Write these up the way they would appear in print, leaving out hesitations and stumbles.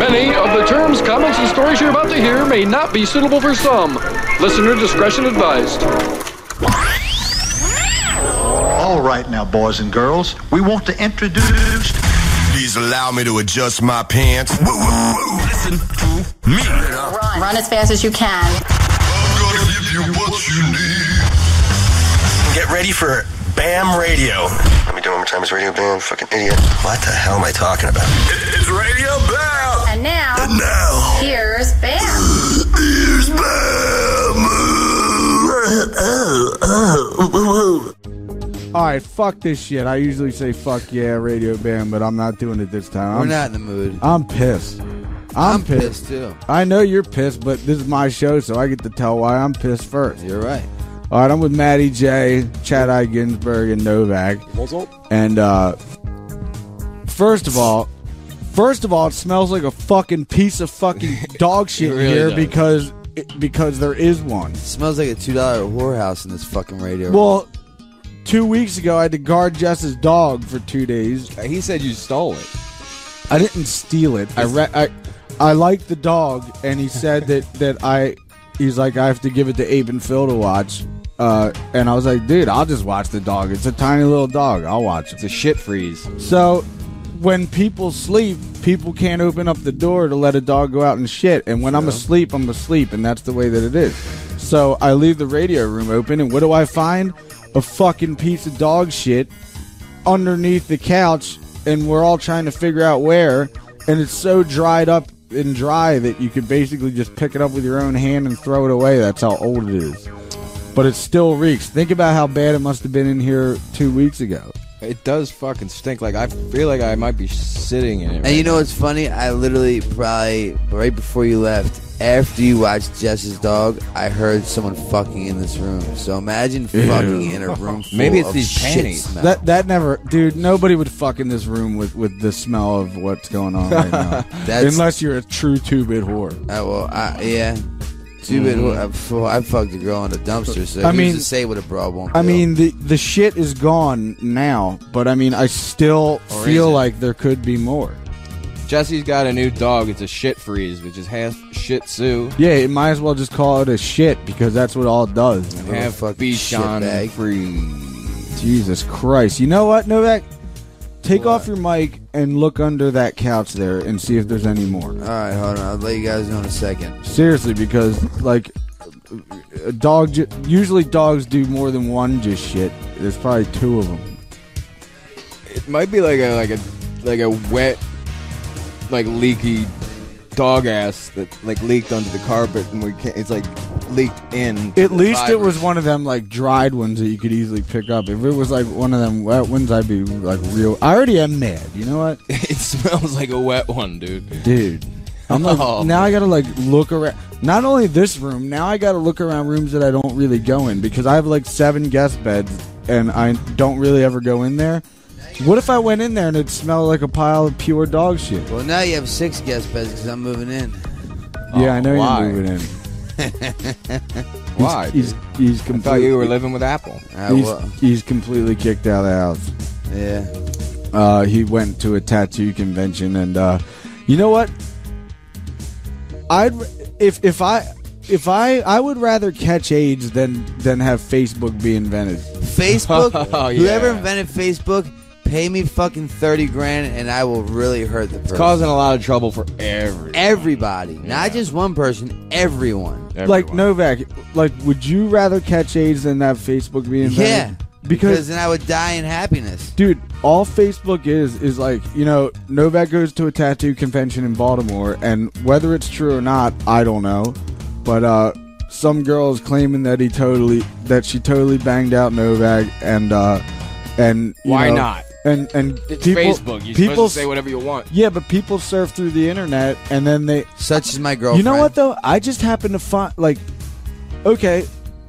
Many of the terms, comments, and stories you're about to hear may not be suitable for some. Listener discretion advised. All right now, boys and girls, we want to introduce... Please allow me to adjust my pants. Listen to me. Run as fast as you can. I'm gonna give you what you need. Get ready for Bam Radio. Let me do it one more time. It's Radio Bam, fucking idiot. What the hell am I talking about? It's Radio Bam. And now, here's Bam. Here's Bam. Alright, fuck this shit. I usually say fuck yeah, Radio Bam, but I'm not doing it this time. We're not in the mood. I'm pissed. I'm pissed too. I know you're pissed, but this is my show, so I get to tell why I'm pissed first. You're right. Alright, I'm with Matty J, Chad Ginsburg, and Novak. What's up? And first of all, it smells like a fucking piece of fucking dog shit really here does. because there is one. It smells like a $2 whorehouse in this fucking radio. Well, 2 weeks ago, I had to guard Jess's dog for 2 days. He said you stole it. I didn't steal it. I liked the dog, and he said he's like, I have to give it to Abe and Phil to watch. And I was like, dude, I'll just watch the dog. It's a tiny little dog. I'll watch it. It's a shit freeze. So when people sleep, people can't open up the door to let a dog go out and shit. And when I'm asleep, and that's the way that it is. So I leave the radio room open, and what do I find? A fucking piece of dog shit underneath the couch, and we're all trying to figure out where, and it's so dried up and dry that you could basically just pick it up with your own hand and throw it away. That's how old it is. But it still reeks. Think about how bad it must have been in here 2 weeks ago. It does fucking stink. Like, I feel like I might be sitting in it. And you know what's funny? I literally probably, right before you left, after you watched Jess's dog, I heard someone fucking in this room. So imagine fucking in a room full Maybe it's of these shit panties. smell. That never, dude. Nobody would fuck in this room with the smell of what's going on right now, unless you're a true 2-bit whore. Yeah. 2-bit whore. I fucked a girl in a dumpster. So I mean, to say what a bra won't. I mean, the shit is gone now, but I mean, I still feel like there could be more. Jesse's got a new dog. It's a shit freeze, which is half Shih Tzu. Yeah, it might as well just call it a shit because that's what all it does. And half Bichon freeze. Jesus Christ! You know what, Novak? Take off your mic and look under that couch there and see if there's any more. All right, hold on. I'll let you guys know in a second. Seriously, because like a dog, usually dogs do more than one just shit. There's probably 2 of them. It might be like a wet, like leaky dog ass that like leaked under the carpet, and we can't. It's like leaked in. At least it was one of them like dried ones that you could easily pick up. If it was like one of them wet ones, I'd be like real. I already am mad. You know what? It smells like a wet one, dude. Dude, I'm like now I gotta like look around. Not only this room, now I gotta look around rooms that I don't really go in because I have like 7 guest beds and I don't really ever go in there. What if I went in there and it smelled like a pile of pure dog shit? Well, now you have 6 guest beds because I'm moving in. Yeah, I know why? you're moving in. Why? He's I thought you were living with Apple. He's completely kicked out of the house. Yeah. He went to a tattoo convention, and you know what? I would rather catch AIDS than have Facebook be invented. Facebook? Oh, yeah. Whoever invented Facebook, pay me fucking $30,000 and I will really hurt the person. It's causing a lot of trouble for everybody. Not just one person, everyone. Like Novak, like would you rather catch AIDS than have Facebook be invented? Yeah. Because then I would die in happiness. Dude, all Facebook is like, you know, Novak goes to a tattoo convention in Baltimore, and whether it's true or not, I don't know. But some girl is claiming that she totally banged out Novak, and why not? And it's people, Facebook. You're supposed to say whatever you want. Yeah, but people surf through the internet, and then such as my girlfriend. You know what though? I just happened to find okay,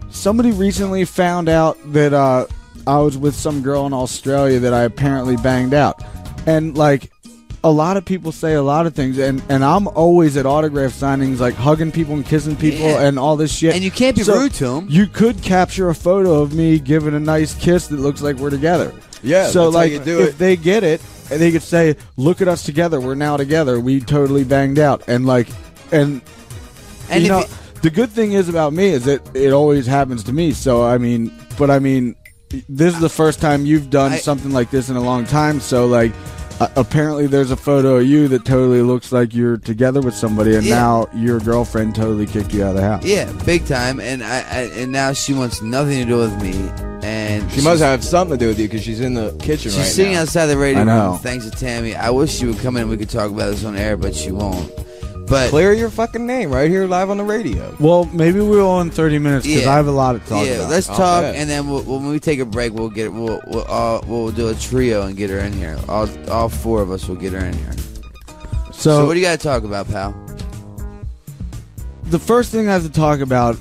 somebody recently found out that I was with some girl in Australia that I apparently banged out, and like a lot of people say a lot of things, and I'm always at autograph signings, like hugging people and kissing people and all this shit. And you can't be rude to them. You could capture a photo of me giving a nice kiss that looks like we're together. Yeah. So that's like, how you do if they get it, they could say, "Look at us together. We're now together. We totally banged out." And you know, the good thing is about me is that it always happens to me. So I mean, this is the first time you've done something like this in a long time. So like, apparently there's a photo of you that totally looks like you're together with somebody, and now your girlfriend totally kicked you out of the house. Yeah, big time. And and now she wants nothing to do with me. And she must have something to do with you because she's in the kitchen right now. She's sitting outside the radio room. Thanks to Tammy. I wish she would come in and we could talk about this on air, but she won't. But clear your fucking name right here live on the radio. Well, maybe we'll in 30 minutes because I have a lot to talk about. Yeah, let's talk, and then when we take a break, we'll do a trio and get her in here. All four of us will get her in here. So what do you got to talk about, pal? The first thing I have to talk about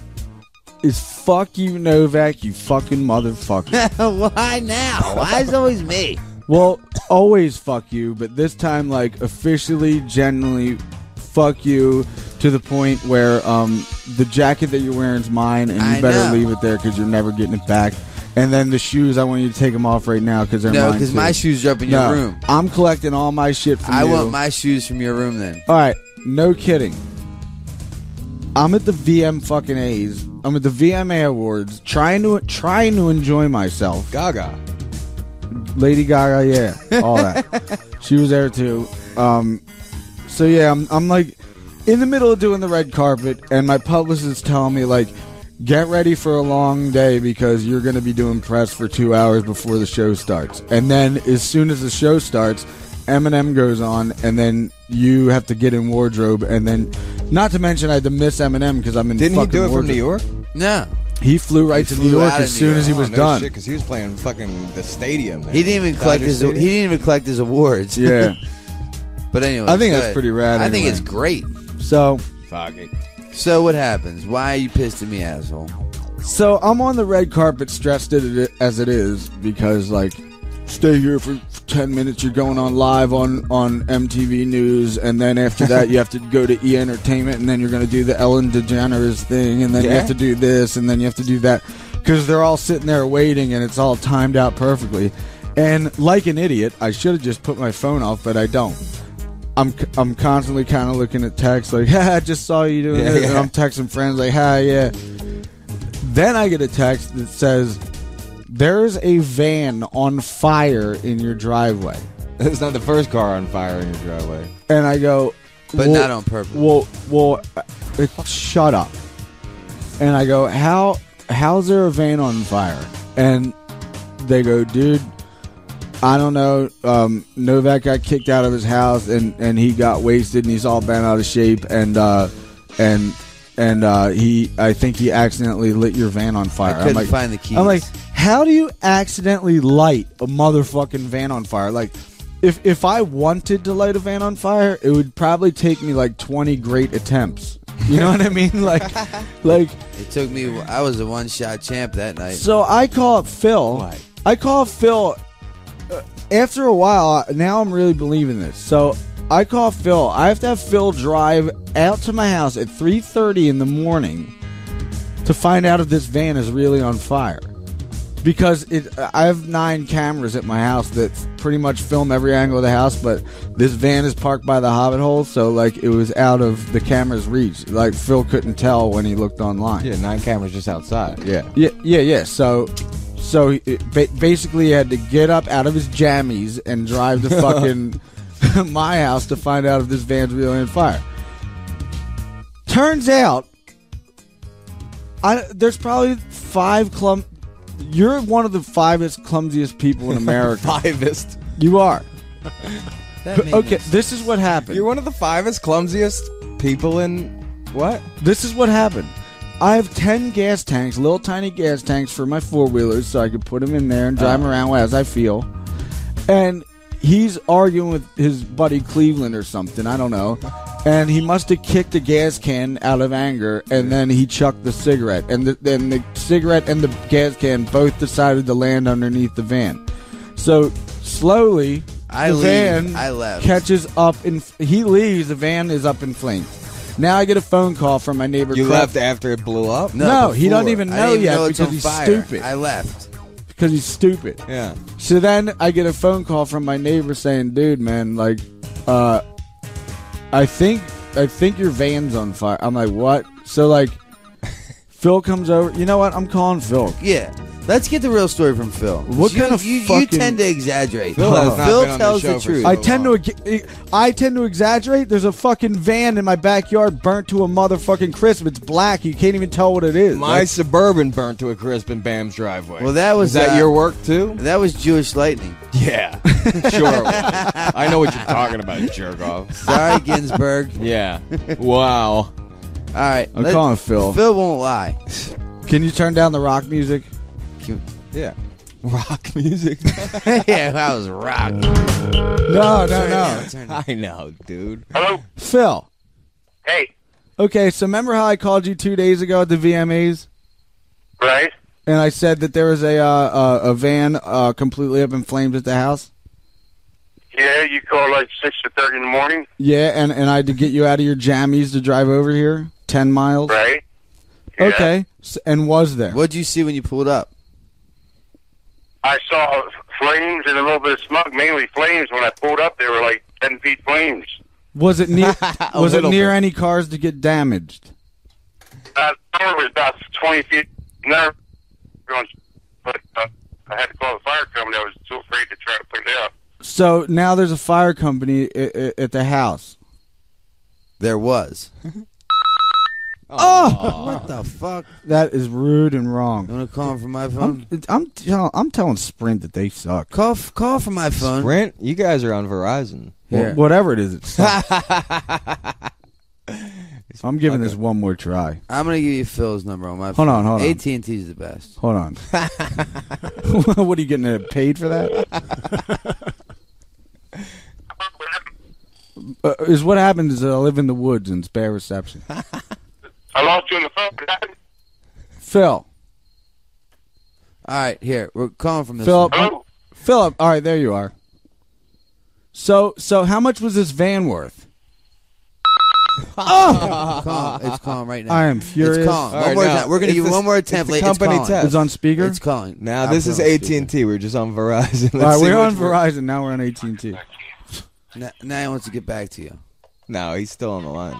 is fuck you, Novak, you fucking motherfucker. Why now? Why is it always me? Well, always fuck you, but this time, like, officially, genuinely fuck you to the point where the jacket that you're wearing is mine, and you better leave it there because you're never getting it back. And then the shoes, I want you to take them off right now because they're mine. No, because my shoes are up in your room. I'm collecting all my shit from you. I want my shoes from your room then. All right, no kidding. I'm at the VM fucking A's. I'm at the VMA Awards, trying to enjoy myself. Gaga, Lady Gaga, yeah, all that. She was there too. So yeah, I'm like in the middle of doing the red carpet, and my publicist telling me like, get ready for a long day because you're going to be doing press for 2 hours before the show starts. And then as soon as the show starts, Eminem goes on, and then you have to get in wardrobe, and then, not to mention I had to miss Eminem because I'm in Didn't fucking he do it wardrobe. from New York? No. He flew right to New York as soon as he was done. Because he was playing fucking the stadium. Man. He didn't even collect his awards. Yeah. But anyway, I think that's pretty rad. I think it's great. So, fuck it. So what happens? Why are you pissed at me, asshole? So I'm on the red carpet, stressed as it is, because like, stay here for 10 minutes. You're going on live on MTV News, and then after that you have to go to E! Entertainment, and then you're going to do the Ellen DeGeneres thing, and then you have to do this, and then you have to do that, because they're all sitting there waiting, and it's all timed out perfectly. And like an idiot, I should have just put my phone off, but I don't. I'm constantly kind of looking at texts like, I just saw you doing this, and I'm texting friends like, yeah. Then I get a text that says, there's a van on fire in your driveway. It's not the first car on fire in your driveway. And I go, but not on purpose. Well, shut up. And I go, how's there a van on fire? And they go, dude, I don't know. Novak got kicked out of his house, and he got wasted, and he's all bent out of shape, and I think he accidentally lit your van on fire. I couldn't find the keys. I'm like, how do you accidentally light a motherfucking van on fire? Like, if I wanted to light a van on fire, it would probably take me like 20 great attempts. You know what I mean? Like it took me. I was a one-shot champ that night. So I call up Phil. What? I call up Phil. After a while, now I'm really believing this. So I call Phil. I have to have Phil drive out to my house at 3:30 in the morning to find out if this van is really on fire. Because I have 9 cameras at my house that pretty much film every angle of the house, but this van is parked by the hobbit hole, so like it was out of the camera's reach. Like Phil couldn't tell when he looked online. Yeah, 9 cameras just outside. Yeah. So basically he had to get up out of his jammies and drive to fucking my house to find out if this van's really on fire. Turns out, there's probably 5 You're one of the 5th clumsiest people in America. 5th. You are. Okay, this is what happened. You're one of the 5th clumsiest people in what? This is what happened. I have 10 gas tanks, little tiny gas tanks for my 4-wheelers, so I could put them in there and drive them around as I feel. And he's arguing with his buddy Cleveland or something, I don't know. And he must have kicked a gas can out of anger, and then he chucked the cigarette. And then the cigarette and the gas can both decided to land underneath the van. So slowly, the van catches up, and he leaves. The van is up in flames. Now I get a phone call from my neighbor. You left after it blew up? No, he doesn't even know yet because he's fire. stupid. I left. because he's stupid. Yeah. So then I get a phone call from my neighbor saying, dude, man, like, I think your van's on fire. I'm like, what? So, like, Phil comes over. You know what? I'm calling Phil. Yeah. Let's get the real story from Phil. What kind of you fucking... tend to exaggerate. Phil has not been on tells the the show truth. I tend to exaggerate. There's a fucking van in my backyard burnt to a motherfucking crisp. It's black. You can't even tell what it is. My Suburban burnt to a crisp in Bam's driveway. Well, that was Is that your work too? That was Jewish lightning. Yeah, sure. It was. I know what you're talking about, jerk off. Sorry, Ginsburg. Yeah. Wow. All right. I'm calling Phil. Phil won't lie. Can you turn down the rock music? Yeah. Rock music. Yeah, that was rock. No. I know, dude. Hello? Phil. Hey. Okay, so remember how I called you 2 days ago at the VMAs? Right? And I said that there was a van completely up in flames at the house? Yeah, you called like 6:30 in the morning. Yeah, and I had to get you out of your jammies to drive over here, 10 miles. Right? Yeah. Okay, and was there? What'd you see when you pulled up? I saw flames and a little bit of smoke, mainly flames. When I pulled up, they were like 10 feet flames. Was it near? Was it near bit. any cars to get damaged? It was about 20 feet. No, but I had to call the fire company. I was too afraid to try to put it out. So now there's a fire company at the house. There was. Oh, what the fuck? That is rude and wrong. You want to call him from my phone? I'm telling Sprint that they suck. Call from my phone. Sprint? You guys are on Verizon. Well, whatever it is, it sucks. I'm giving this one more try. I'm going to give you Phil's number on my phone. Hold on. AT&T's the best. Hold on. What are you getting paid for that? Is what happens is I live in the woods and it's bad reception. I lost you on the phone. Phil. All right, here. We're calling from this Philip. Hello? Philip. All right, there you are. So how much was this van worth? It's calling right now. I am furious. It's calling. All One right, more now, time. We're going to give you one more attempt. It's It's the company calling. test. It's on speaker? It's calling. Now, I'll this put is it on AT&T. speaker. We're just on Verizon. All right, see we're on which Verizon. Now we're on AT&T. Now he wants to get back to you. No, he's still on the line.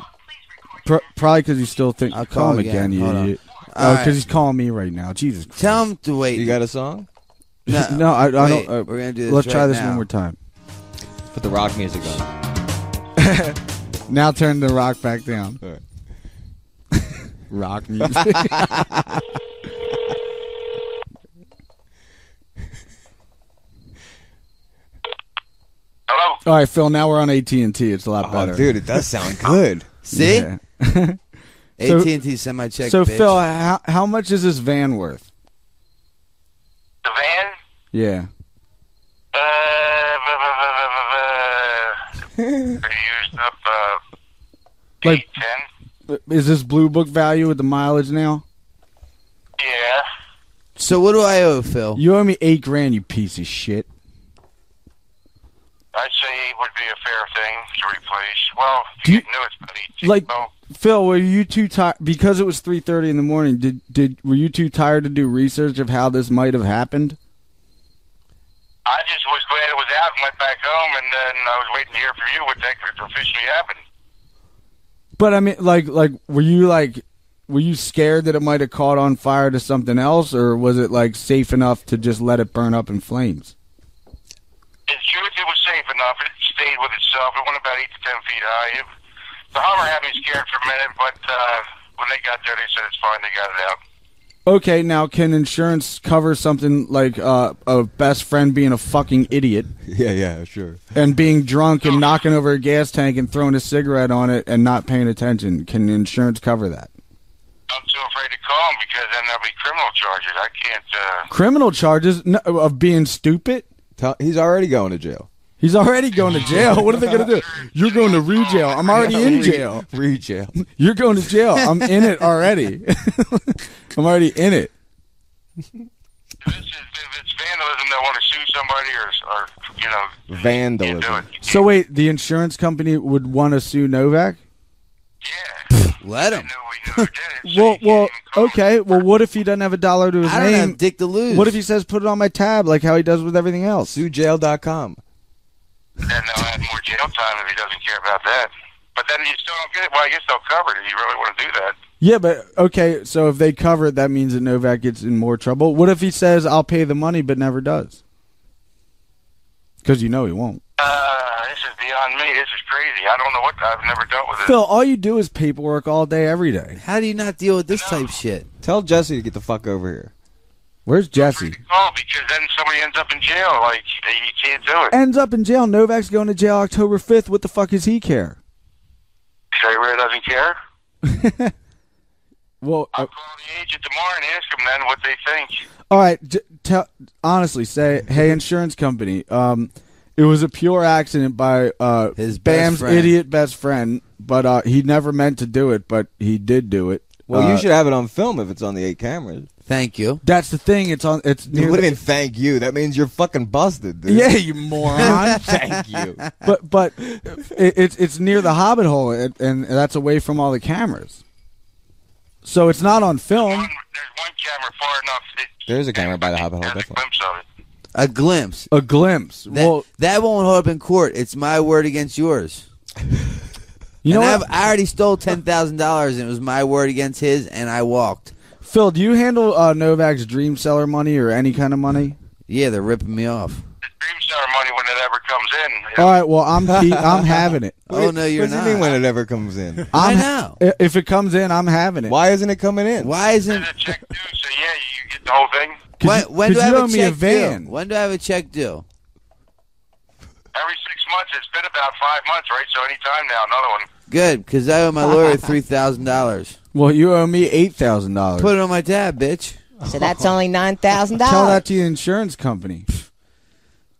Probably because you still think. I'll Call call him again. again, you Hold on. idiot. All Oh, because right. he's calling me right now. Jesus Christ. Tell him to wait. You got a song? No, I wait, don't. we're going to do this Let's right try this now. one more time. Put the rock music on. Now turn the rock back down. All right. Rock music. Hello? All right, Phil. Now we're on AT&T. It's a lot Oh, better. dude, it does sound good. See? Yeah. AT&T semi-check, So bitch. Phil, how much is this van worth? The van? Yeah. Pretty used up, Like- 8, 10. Is this Blue Book value with the mileage now? Yeah. So what do I owe, Phil? You owe me $8,000, you piece of shit. I'd say it would be a fair thing to replace. Well, if Do you you- get new, it's about 18. Like, So, Phil, were you too tired because it was 3:30 in the morning? Were you too tired to do research of how this might have happened? I just was glad it was out and went back home, and then I was waiting to hear from you what that could officially happen. But I mean, were you scared that it might have caught on fire to something else, or was it like safe enough to just let it burn up in flames? In truth, it was safe enough. It stayed with itself. It went about 8 to 10 feet high. The Hummer had me scared for a minute, but when they got there, they said it's fine. They got it out. Okay, now can insurance cover something like a best friend being a fucking idiot Yeah, sure. and being drunk and knocking over a gas tank and throwing a cigarette on it and not paying attention? Can insurance cover that? I'm too afraid to call them because then there'll be criminal charges. I can't. Criminal charges of being stupid? He's already going to jail. He's already going to jail. What are they going to do? You're going to re-jail. I'm already in jail. Re-jail. You're going to jail. I'm in it already. I'm already in it. If it's vandalism, they want to sue somebody or can't do Vandalism. it. So wait, the insurance company would want to sue Novak? Yeah. Let him. We never did it. So Well, okay. Well, what if he doesn't have $1 to his I don't name? have dick to lose. What if he says put it on my tab like how he does with everything else? SueJail.com. Then they'll add more jail time if he doesn't care about that. But then you still don't get it. Well, I guess they'll cover it if you really want to do that. Yeah, but okay. So if they cover it, that means that Novak gets in more trouble. What if he says I'll pay the money but never does? Because you know he won't. This is beyond me. This is crazy. I don't know what. I've never dealt with it. Phil, all you do is paperwork all day, every day. How do you not deal with this type shit? Tell Jesse to get the fuck over here. Where's Jesse? Oh, because then somebody ends up in jail. Like, you can't do it. Ends up in jail. Novak's going to jail October 5th. What the fuck does he care? So he really doesn't care? Well, I'll call the agent tomorrow and ask them then what they think. all right. Honestly, say, hey, insurance company. It was a pure accident by His best Bam's friend. idiot best friend, but he never meant to do it, but he did do it. Well, you should have it on film if it's on the 8 cameras. Thank you. That's the thing. It's on. It's near. What do you mean, thank you? That means you're fucking busted, dude. Yeah, you moron. Thank you. But it's near the Hobbit hole, and that's away from all the cameras. So it's not on film. There's one camera far enough. There's a camera by the Hobbit hole, There's a definitely. glimpse of it. A glimpse. A glimpse. Well, That won't hold up in court. It's my word against yours. you know And what, I already stole $10,000, and it was my word against his, and I walked. Phil? Do you handle Novak's dream seller money or any kind of money? Yeah, they're ripping me off. The dream center money, when it ever comes in. All right. Well, I'm having it. Oh, no, you're What do you not. mean when it ever comes in? I know. If it comes in, I'm having it. Why isn't it coming in? Why isn't... There's a check due, so yeah, you get the whole thing. When do I you have owe a me check a van. due? When do I have a check due? Every 6 months. It's been about 5 months, right? So anytime now, another one. Good, because I owe my lawyer $3,000. Well, you owe me $8,000. Put it on my tab, bitch. So that's only $9,000. Tell that to your insurance company.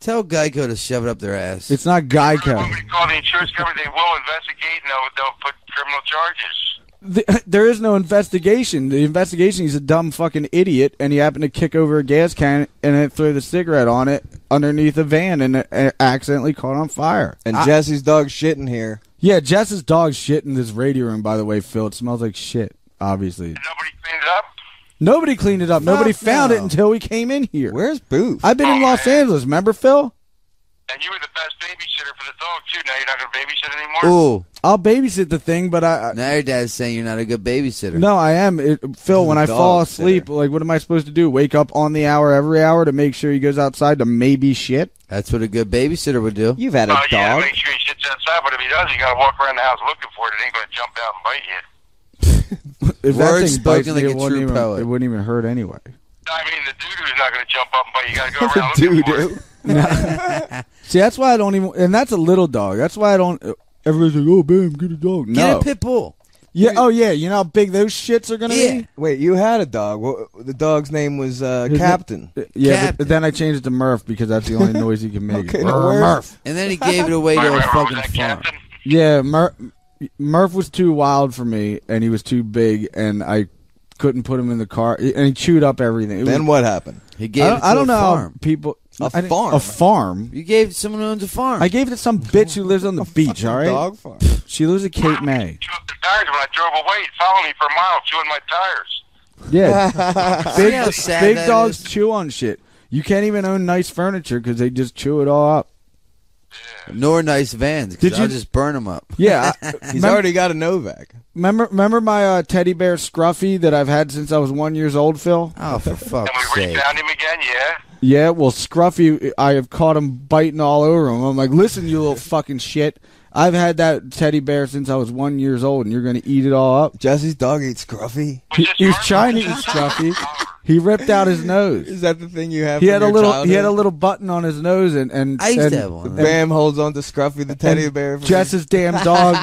Tell Geico to shove it up their ass. It's not When Geico. we call the insurance company, they will investigate and they'll put criminal charges. There is no investigation. The investigation, he's a dumb fucking idiot, and he happened to kick over a gas can and then throw the cigarette on it underneath a van and it accidentally caught on fire. And Jesse's dog's shitting here. Yeah, Jess's dog's shit in this radio room, by the way, Phil. It smells like shit, obviously. Nobody cleaned it up? Nobody cleaned it up. Nobody Fuck found no. it until we came in here. Where's Booth? I've been in Los Angeles, remember, Phil? And you were the best babysitter for the dog, too. Now you're not going to babysit anymore? Ooh. I'll babysit the thing, but Now your dad's saying you're not a good babysitter. No, I am. Phil, when I dog fall asleep, sitter. like, what am I supposed to do? Wake up on the hour every hour to make sure he goes outside to maybe shit? That's what a good babysitter would do. You've had a Yeah, dog. make sure he sits outside, but if he does, you got to walk around the house looking for it. It ain't going to jump out and bite you. If that Words thing bites spoken me, like it a wouldn't true even- poet. It wouldn't even hurt anyway. I mean, the doo-doo's not going to jump up and bite you. You got to go around looking for it. See, that's why I don't even. And that's a little dog. That's why I don't. Everybody's like, "Oh, Bam, get a dog." No. Get a pit bull. Yeah. Oh, yeah. You know how big those shits are gonna Yeah. be. Wait, you had a dog. The dog's name was Captain. Yeah, Captain. but then I changed it to Murph because that's the only noise he can make. Okay, Murph. And then he gave it away to a Remember, was fucking that farm. Captain? Yeah, Murph was too wild for me, and he was too big, and I couldn't put him in the car, and he chewed up everything. It Then was, what happened? He gave it to I don't a know how farm. people. A I didn't- farm? A farm. You gave it to someone who owns a farm. I gave it to some bitch who lives on the beach. All right. Dog farm. She lives at Cape May. Chew up the tires when I drove away. He'd follow me for a mile, chewing my tires. Yeah. See how sad big that dogs is? chew on shit. You can't even own nice furniture because they just chew it all up. Nor nice vans, Did because you- I'll just burn them up. Yeah. He's already got a Novak. Remember my teddy bear Scruffy that I've had since I was 1 year old, Phil? Oh, for And fuck's we sake. re-found him again, yeah? Yeah, well, Scruffy, I have caught him biting all over him. I'm like, listen, you little fucking shit. I've had that teddy bear since I was 1 year old, and you're going to eat it all up. Jesse's dog ate Scruffy. Was this He was yours? trying to eat Scruffy. He ripped out his nose. Is that the thing you have? He had from a your little. childhood? He had a little button on his nose, and I used and- to have one. and Bam holds on to Scruffy the teddy bear. for Jess's damn dog.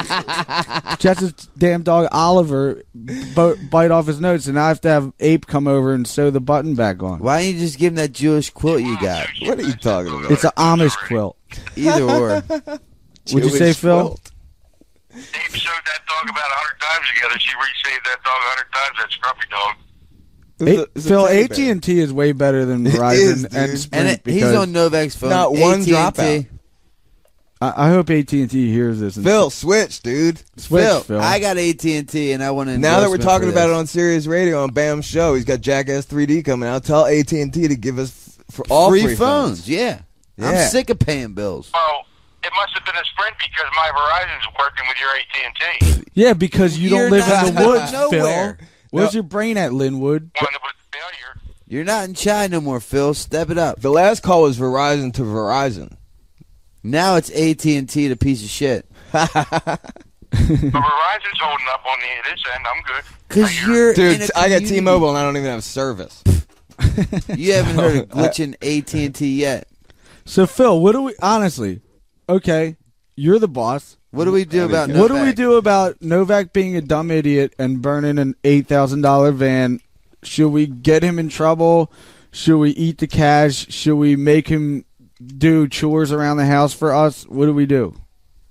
Jess's damn dog Oliver bite off his nose, and now I have to have Ape come over and sew the button back on. Why don't you just give him that Jewish quilt you got? me. What are you talking about? It's an Amish quilt. Either or. Would you say, Jewish Phil? quilt. Dave showed that dog about 100 times together. She re-saved that dog 100 times, that Scruffy dog. It's a Phil, teddy bear. AT&T is way better than It Verizon is, dude. and And Sprint he's because on Novak's phone. Not one AT&T. dropout. I hope AT&T hears this. And Phil, switch, dude. Switch, Phil. I got AT&T, and I want to. Now that we're talking about it on Sirius Radio on Bam's show, he's got Jackass 3D coming out. Tell AT&T to give us all free phones. Yeah. I'm sick of paying bills. Well, it must have been a Sprint because my Verizon's working with your AT&T. Yeah, because you don't live in the woods, nowhere. Phil. Where's your brain at, Linwood? One that was failure. You're not in China no more, Phil. Step it up. The last call was Verizon to Verizon. Now it's AT&T, the piece of shit. But Verizon's holding up on this end. I'm good. Because you're Dude, in a I got community. T-Mobile and I don't even have service. You haven't heard of glitching AT&T yet. So, Phil, what do we... Honestly, okay, you're the boss. What do we do about Novak? What do we do about Novak being a dumb idiot and burning an $8,000 van? Should we get him in trouble? Should we eat the cash? Should we make him do chores around the house for us? What do we do?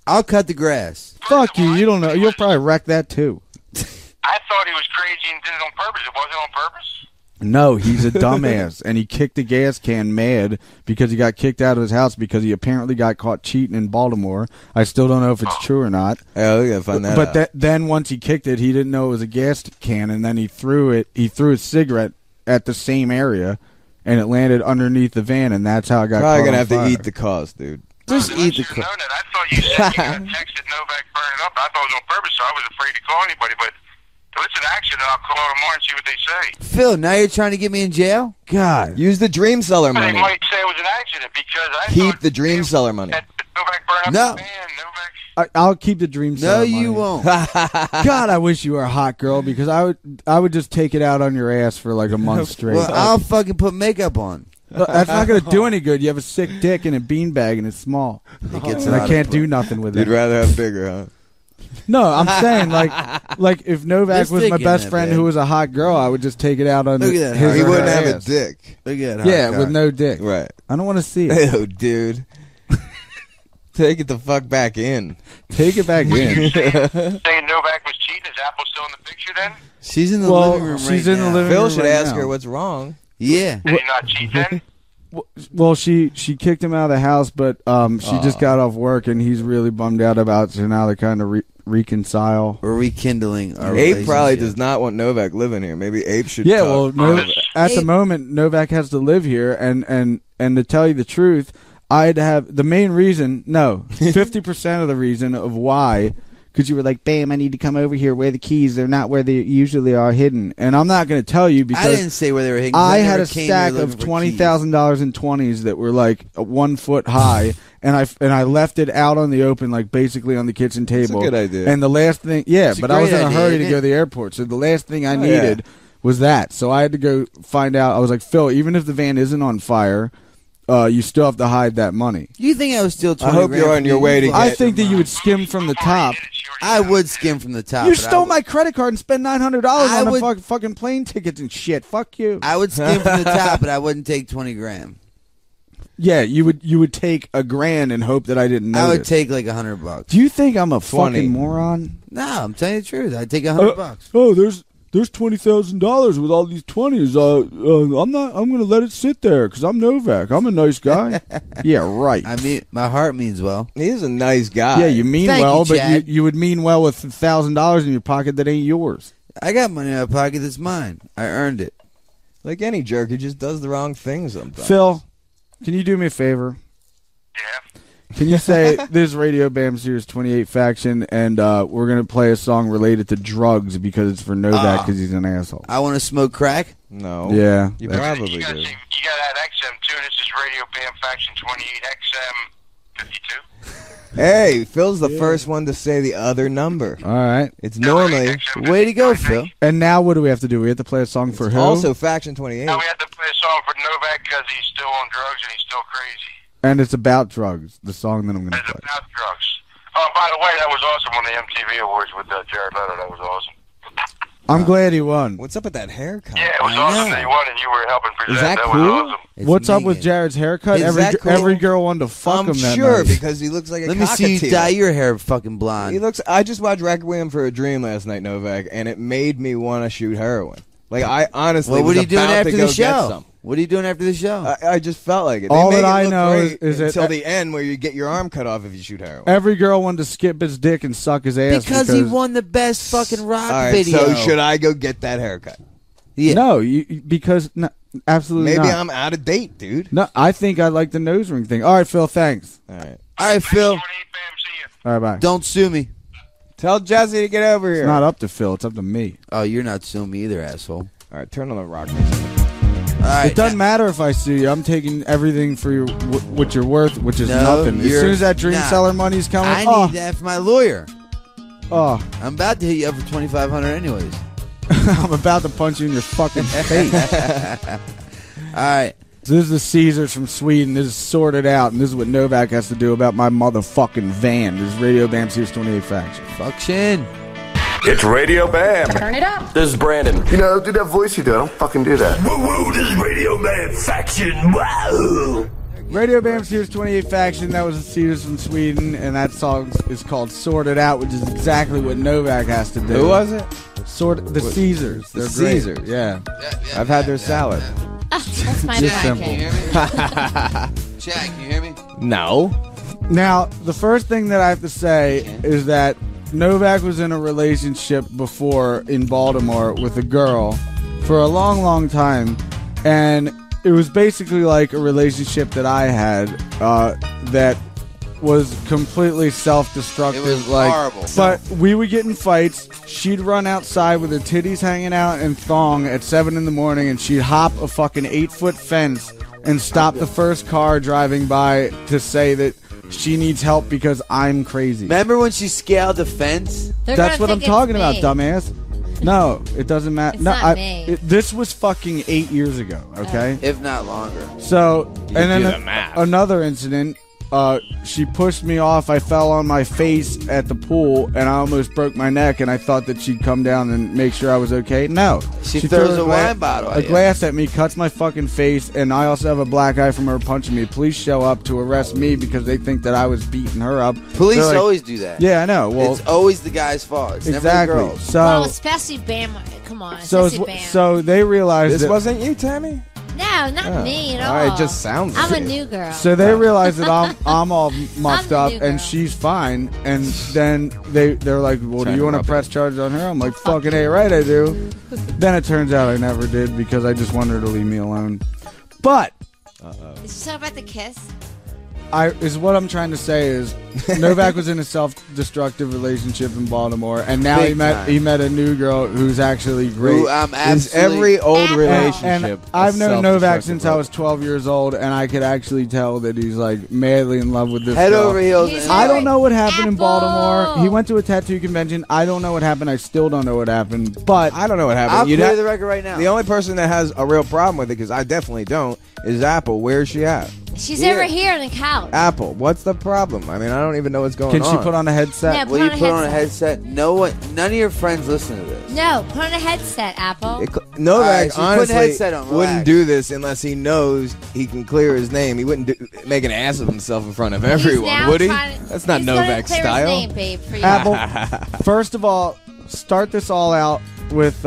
I'll cut the grass. Fuck you. You don't know. You'll probably wreck that, too. I thought he was crazy and did it on purpose. It wasn't on purpose? No, he's a dumbass, and he kicked the gas can mad because he got kicked out of his house because he apparently got caught cheating in Baltimore. I still don't know if it's true or not. Yeah, we gotta find that out. But then once he kicked it, he didn't know it was a gas can, and then he threw it. He threw his cigarette at the same area, and it landed underneath the van, and that's how it got. Probably caught gonna on have fire. to eat the cost, dude. Just eat the I thought you said you got texted Novak burning up. I thought it was on purpose, so I was afraid to call anybody. But if it's an accident, I'll call tomorrow and see what they say. Phil, now you're trying to get me in jail? God. Use the Dream Seller But money. they might say it was an accident because I Keep thought the Dream Seller money. that Novak burned up No. the van. Novak. I'll keep the dream. No, you won't. God, I wish you were a hot girl because I would just take it out on your ass for like a month straight. Well, I'll fucking put makeup on. That's not going to do any good. You have a sick dick and a beanbag and it's small. It gets And out I of can't play. do nothing with You'd it. rather have bigger, huh? No, I'm saying like if Novak This was dick my in best that friend bed. who was a hot girl, I would just take it out on Look at that his hot He or wouldn't her have a ass. dick. Look at that. Yeah, hot with cock. no dick. Right. I don't want to see it. Ew, dude. Take it the fuck back in. Take it back in. Saying Novak was cheating. Is Apple still in the picture then? She's in the Well, living room she's right in the now. living Phil room should right ask now. her what's wrong. Yeah. Did he not cheat then? Well, she kicked him out of the house, but she just got off work and he's really bummed out about it. So now they kind of reconcile. We're rekindling our Ape probably relationship. does not want Novak living here. Maybe Ape should. Yeah, talk. well, at the Ape- moment, Novak has to live here, and to tell you the truth, I'd have the main reason. No, 50% of the reason of why. Because you were like, Bam, I need to come over here. Where the keys? They're not where they usually are hidden. And I'm not going to tell you because I didn't say where they were hidden. 'cause I never had a came stack here of looking for $20,000 in 20s that were like 1 foot high, and I left it out on the open, like basically on the kitchen table. That's a good idea. And the last thing, yeah, It's a but I was great in a idea, hurry isn't to it? go to the airport, so the last thing I Oh, needed was that. So I had to go find out. I was like, Phil, even if the van isn't on fire, you still have to hide that money. You think I was still 20 I hope grand you're from on your you? way to I get- think that you would skim from the top. I would skim from the top. You but stole I my credit card and spent $900 I on would- the fucking plane tickets and shit. Fuck you. I would skim from the top, but I wouldn't take 20 grand. Yeah, you would take $1,000 and hope that I didn't notice. I would take like $100. Do you think I'm a 20. fucking moron? No, I'm telling you the truth. I'd take $100. Oh, there's $20,000 with all these 20s. I'm going to let it sit there because I'm Novak. I'm a nice guy. Yeah, right. I mean, my heart means well. He is a nice guy. Yeah, you mean Thank well, you, but Chad. you would mean well with $1,000 in your pocket that ain't yours. I got money in my pocket that's mine. I earned it. Like any jerk, he just does the wrong thing sometimes. Phil, can you do me a favor? Yeah. Can you say this Radio Bam Series 28 faction, and we're going to play a song related to drugs because it's for Novak because he's an asshole. I want to smoke crack. No. Yeah. You that's- probably You do. gotta add XM too. This is Radio Bam Faction 28 XM 52. Hey, Phil's the first one to say the other number. All right. It's normally Way to go, Phil. And now what do we have to do? We have to play a song for who? also Faction 28. Now we have to play a song for Novak because he's still on drugs and he's still crazy. And it's about drugs, the song that I'm going to It's play. about drugs. Oh, by the way, that was awesome on the MTV Awards with Jared Leto. That was awesome. I'm glad he won. What's up with that haircut? Yeah, it was I awesome know. that he won and you were helping present. Is that was cool? awesome. It's What's up with minging. Jared's haircut? Is that cool? Every girl wanted to fuck I'm him that sure night. because he looks like a Let me see you cockatiel. dye your hair fucking blonde. He looks. I just watched Requiem for a Dream last night, Novak, and it made me want to shoot heroin. Like I honestly Well, what was are you doing about after to the go show? get some. What are you doing after the show? I just felt like it. All They that make it I look know great is until that the end where you get your arm cut off if you shoot heroin. every girl wanted to skip his dick and suck his ass because he won the best fucking rock All right, video. so should I go get that haircut? Yeah. No, because absolutely Maybe not. I'm out of date, dude. No, I think I like the nose ring thing. All right, Phil, thanks. All right. All right, Phil. 28, Bam, see ya. All right, bye. Don't sue me. Tell Jesse to get over here. It's not up to Phil. It's up to me. Oh, you're not suing me either, asshole. All right, turn on the rock music. All right. It doesn't matter if I sue you. I'm taking everything for your what you're worth, which is No, nothing. As soon as that dream seller money's coming, I need that for my lawyer. Oh, I'm about to hit you up for $2,500 anyways. I'm about to punch you in your fucking face. All right. So this is the Caesars from Sweden. This is sorted out, and this is what Novak has to do about my motherfucking van. This is Radio Bam Series 28 Faction. Fuck Shin. It's Radio Bam. Turn it up. This is Brandon. You know, do that voice you do. I don't fucking do that. Woo woo, this is Radio Bam Faction. Wow. Radio Bam Series 28 Faction, that was the Caesars from Sweden, and that song is called Sorted Out, which is exactly what Novak has to do. Who was it? The Caesars. The They're great. Caesars. Yeah. I've had their salad. That's my Just favorite. simple. Can you hear me? Chad, can you hear me? No. Now, the first thing that I have to say is that Novak was in a relationship before in Baltimore with a girl for a long, long time, and it was basically like a relationship that I had that was completely self-destructive. It was like, horrible. But we would get in fights. She'd run outside with her titties hanging out and thong at 7 in the morning, and she'd hop a fucking 8-foot fence and stop the first car driving by to say that she needs help because I'm crazy. Remember when she scaled the fence? That's what I'm talking about, dumbass. No, it doesn't matter. It's No, not me. this was fucking 8 years ago, okay? If not longer. So, You and do then the math. another incident, she pushed me off. I fell on my face at the pool, and I almost broke my neck, and I thought that she'd come down and make sure I was okay. No. She threw throws a wine bottle at a you. glass at me, cuts my fucking face, and I also have a black eye from her punching me. Police show up to arrest me because they think that I was beating her up. Police They're like, always do that. Yeah, I know. Well, it's always the guy's fault. It's exactly. never the girl's. So, Well, especially Bam. Come on, especially Bam. so they realized This that. wasn't you, Tammy? No, not me at all. All right, it just sounds I'm like a it. new girl. So they realize that I'm all muffed I'm the up new and girl. she's fine, and then they're like, "Well, do you want to press charges on her?" I'm like, "Fucking A, right, I do." Then it turns out I never did because I just wanted her to leave me alone. But Is this about the kiss? what I'm trying to say is Novak was in a self-destructive relationship in Baltimore, and now Big he met time. a new girl who's actually great. Who I'm Is absolutely... every old And- relationship And a I've known Novak self-destructive since I was 12 years old, and I could actually tell that he's like madly in love with this Head girl. over heels. He's and- I don't know what happened in Apple. Baltimore. He went to a tattoo convention. I don't know what happened. I still don't know what happened. But I don't know what happened. I'll You'd clear ha- the record right now. The only person that has a real problem with it, because I definitely don't, is Apple. Where's she at? She's Here. over here on the couch. Apple, what's the problem? I mean, I don't even know what's going can on. she put on a headset? Yeah, Will you put on a headset? No one, none of your friends listen to this. No, put on a headset, Apple. Novak All right, so put a honestly headset on, wouldn't relax. do this unless he knows he can clear his name. He wouldn't make an ass of himself in front of everyone, now would he? trying to- That's not he's gonna Novak's clear his style. name, babe, for you. Apple, first of all, start this all out with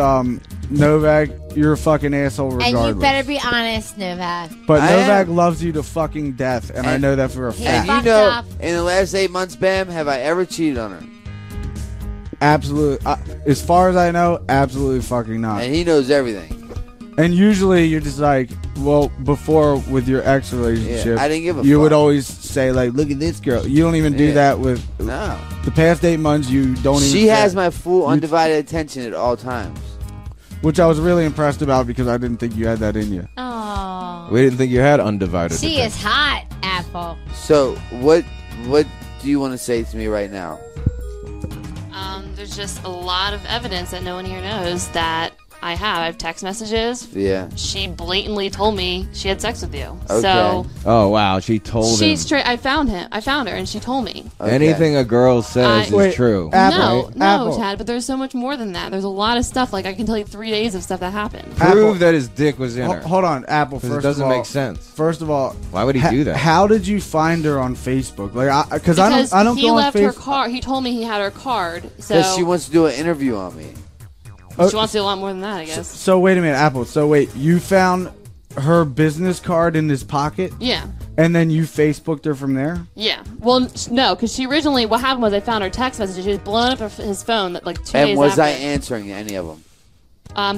Novak. You're a fucking asshole regardless. And you better be honest, Novak. But I Novak am. loves you to fucking death, and I And- know that for a He fact. And you fucked know, up. in the last 8 months, Bam, have I ever cheated on her? Absolutely. As far as I know, absolutely fucking not. And he knows everything. And usually you're just like, well, before with your ex relationship, Yeah, I didn't give a you fuck. would always say like, look at this girl. You don't even do Yeah. that with No. the past 8 months. You don't even. She say- has my full undivided attention at all times. which I was really impressed about because I didn't think you had that in you. Oh. We didn't think you had undivided She attention. is hot, Apple. So, what do you want to say to me right now? There's just a lot of evidence that no one here knows that I have text messages. Yeah. She blatantly told me she had sex with you. Okay. So Oh wow, she told him. she's straight. I found her, and she told me. Okay. Anything a girl says Wait, is true. Apple, no, Apple. Chad. But there's so much more than that. There's a lot of stuff. Like I can tell you 3 days of stuff that happened. Prove that his dick was in her. Hold on, Apple. 'Cause First it doesn't of all, make sense. First of all, Why would he do that? How did you find her on Facebook? Like, because Because I don't he go on left her Facebook. card. He told me he had her card. So Because she wants to do an interview on me. she wants to do a lot more than that, I guess. So wait a minute, Apple. So wait, you found her business card in his pocket? Yeah. And then you Facebooked her from there? Yeah. Well, no, because she originally, what happened was I found her text messages. She was blowing up his phone like 2 days after. And was I answering any of them?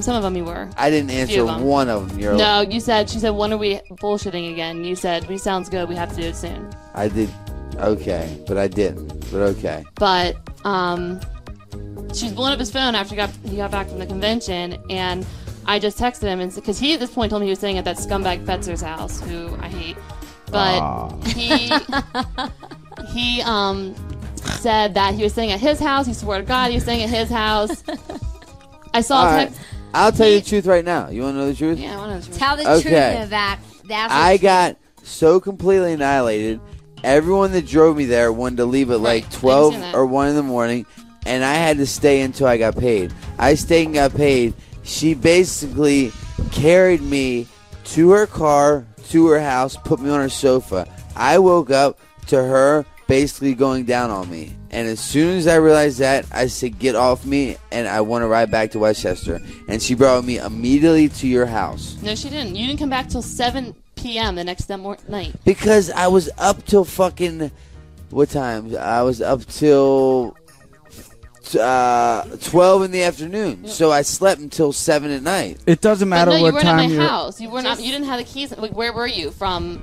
Some of them you were. I didn't answer one of them. No, she said, when are we bullshitting again? You said, we sounds good. We have to do it soon. I did. Okay. But I didn't. But okay. But, she was blowing up his phone after he got back from the convention, and I just texted him, because he at this point told me he was staying at that scumbag Fetzer's house, who I hate. But he said that he was staying at his house. He swore to God he was staying at his house. I saw a text. I'll tell you the truth right now. You want to know the truth? Yeah, I want to know the truth. Tell the truth, Novak. I got so completely annihilated. Everyone that drove me there wanted to leave at like 12 or 1 in the morning, and I had to stay until I got paid. I stayed and got paid. She basically carried me to her car, to her house, put me on her sofa. I woke up to her basically going down on me. And as soon as I realized that, I said, get off me, and I want to ride back to Westchester. And she brought me immediately to your house. No, she didn't. You didn't come back till 7 p.m. the next night. Because I was up till fucking... What time? I was up till 12 in the afternoon. So I slept until 7 at night. It doesn't matter what time you weren't at my house. You didn't have the keys. Like, where were you from?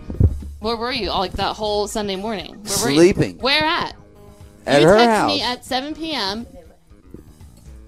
Where were you all like that whole Sunday morning? Where Sleeping. Were you? Where at? At her house. You texted me at 7 p.m.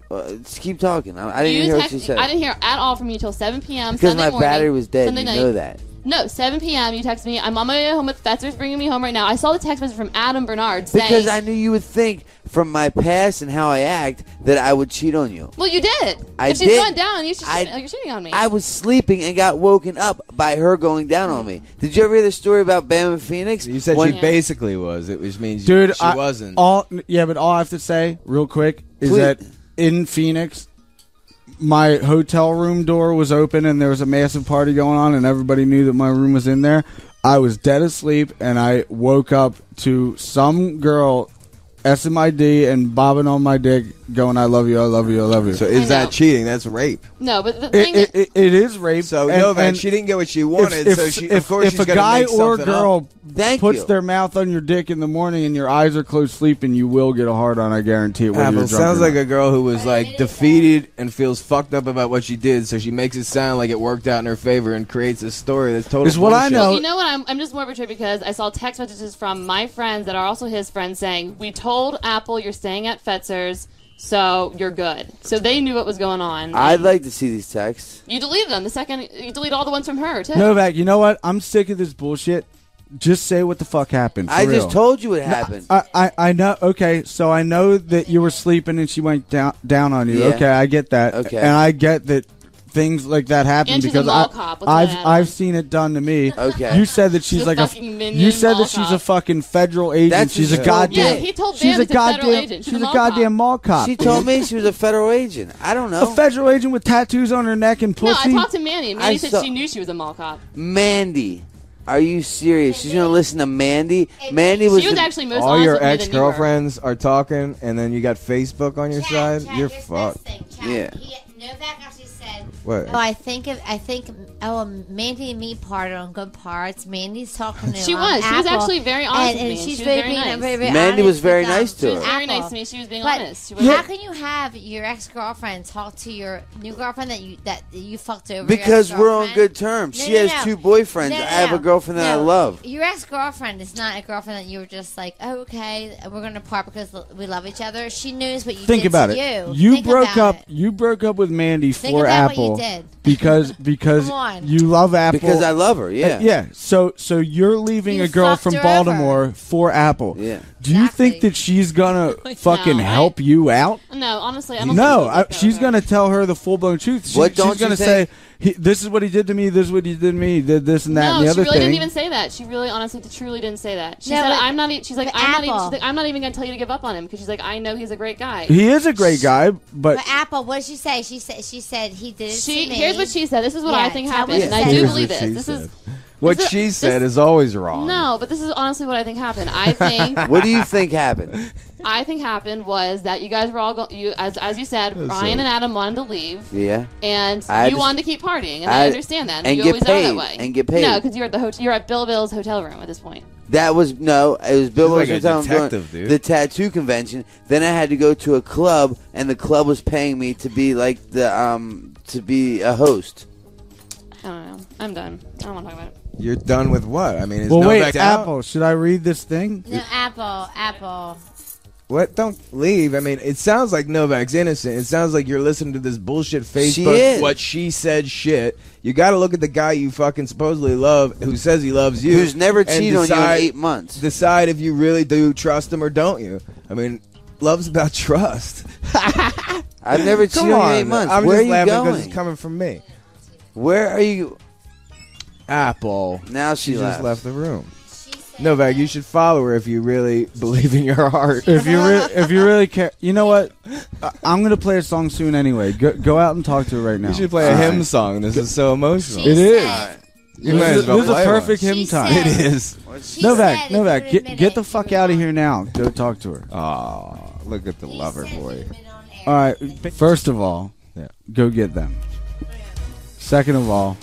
Just keep talking. I didn't hear what you said. I didn't hear at all from you till 7 p.m. Because Sunday my morning, battery was dead. Sunday You night. know that. No, 7 p.m. You texted me. I'm on my way home with Fetzer's bringing me home right now. I saw the text message from Adam Bernard saying... Because I knew you would think from my past and how I act that I would cheat on you. Well, you did. If she's going down, you're cheating on me. I was sleeping and got woken up by her going down on me. Did you ever hear the story about Bam and Phoenix? You said she basically was. It which means Dude, she wasn't. But all I have to say, real quick, is that in Phoenix, my hotel room door was open and there was a massive party going on and everybody knew that my room was in there. I was dead asleep and I woke up to some girl SMID and bobbing on my dick going, I love you, I love you, I love you. So is that cheating? That's rape. No, but the thing it is rape. So Novak, she didn't get what she wanted. If a guy or a girl puts their mouth on your dick in the morning and your eyes are closed sleeping, you will get a hard on. I guarantee it. Apple sounds like a girl who was like defeated and feels fucked up about what she did, so she makes it sound like it worked out in her favor and creates a story that's totally. It's what I know. Well, you know what? I'm just more betrayed because I saw text messages from my friends that are also his friends saying, "We told Apple you're staying at Fetzer's, so you're good." So they knew what was going on. I'd like to see these texts. You deleted them the second you delete all the ones from her too. Novak, you know what? I'm sick of this bullshit. Just say what the fuck happened. I just told you what happened. I know. Okay, so I know that you were sleeping and she went down on you. Yeah. Okay, I get that. Okay. And I get that things like that happen And she's because a mall cop. I've seen it done to me. Okay. You said that she's like you said that she's a fucking federal agent. She's a goddamn. Yeah, he told Bam he's a federal agent. She's a goddamn mall cop. She told me she was a federal agent. I don't know. A federal agent with tattoos on her neck and pussy. No, I talked to Mandy. Mandy said she knew she was a mall cop. Mandy. Are you serious? She's going to listen to Mandy? Mandy was... She was actually most all honest your with me than ex-girlfriends are talking, and then you got Facebook on your side? You're fucked. Yeah. Novak actually said, What? "Oh, I think Mandy and me parted on good parts. Mandy's talking to She was Apple, actually very honest and with me. she's She was very very being nice. very Mandy was honest very with, nice to She was her. very nice Apple. to me. She was being But honest. how can you have your ex-girlfriend talk to your new girlfriend that you fucked over? Because your we're on ex-girlfriend? good terms. No, She no, has no. two boyfriends. No, no, I have no. a girlfriend that I No. love. Your ex-girlfriend is not a girlfriend that you were just like, oh, okay, we're going to part because we love each other. She knows what you Think did about to it. you. You broke about up. it. You broke up with Mandy Think for about Apple what you did. because Come on. you love Apple. Because I love her, yeah. Yeah. So you're leaving You a girl fucked from her Baltimore for Apple. Yeah. Do you think that she's gonna fucking help you out? No, honestly, I don't No, think she's gonna tell her the full blown truth. What don't she's gonna you say, "This is what he did to me. This is what he did to me. He did this and that No, and the she other really thing." didn't even say that. She really, honestly, truly didn't say that. She No, said, but- "I'm not." She's like, but "I'm not even." Apple. She's like, "I'm not even gonna tell you to give up on him," because she's like, "I know he's a great guy." He is a great guy, but But Apple, what did she say? She said he did it to me. Here's what she said. This is what I think tell happened, me and what I she do said. believe Here's this. what This she is What she said is always wrong. No, but this is honestly what I think happened. I think. What do you think happened? I think happened was that you guys were all as you said, Ryan and Adam wanted to leave. Yeah. And you wanted to keep partying, and I understand that. And you always are that way. And get paid. No, because you're at the hotel. You're at Bill's hotel room at this point. That was it was Bill's like hotel a detective, dude. The tattoo convention. Then I had to go to a club, and the club was paying me to be like to be a host. I don't know. I'm done. I don't want to talk about it. You're done with what? I mean, is well, Novak wait, out? Apple. Should I read this thing? No, Apple. What? Don't leave. I mean, it sounds like Novak's innocent. It sounds like you're listening to this bullshit Facebook, what she said shit. You got to look at the guy you fucking supposedly love, who says he loves you. Who's never cheated on you in 8 months. Decide if you really do trust him or don't you. I mean, love's about trust. I've never cheated on you in 8 months. I'm Where just are you laughing going? because it's coming from me. Where are you? Apple. Now she just left the room. Novak, you should follow her if you really believe in your heart. If you really care, you know what? I'm gonna play a song soon anyway. Go out and talk to her right now. You should play a hymn song. This is so emotional. It is. You might as well This is a play perfect one. hymn time. It is. Novak, get the fuck out of here now. Go talk to her. Oh, look at the lover boy. All right. First of all, go get them. Second of all,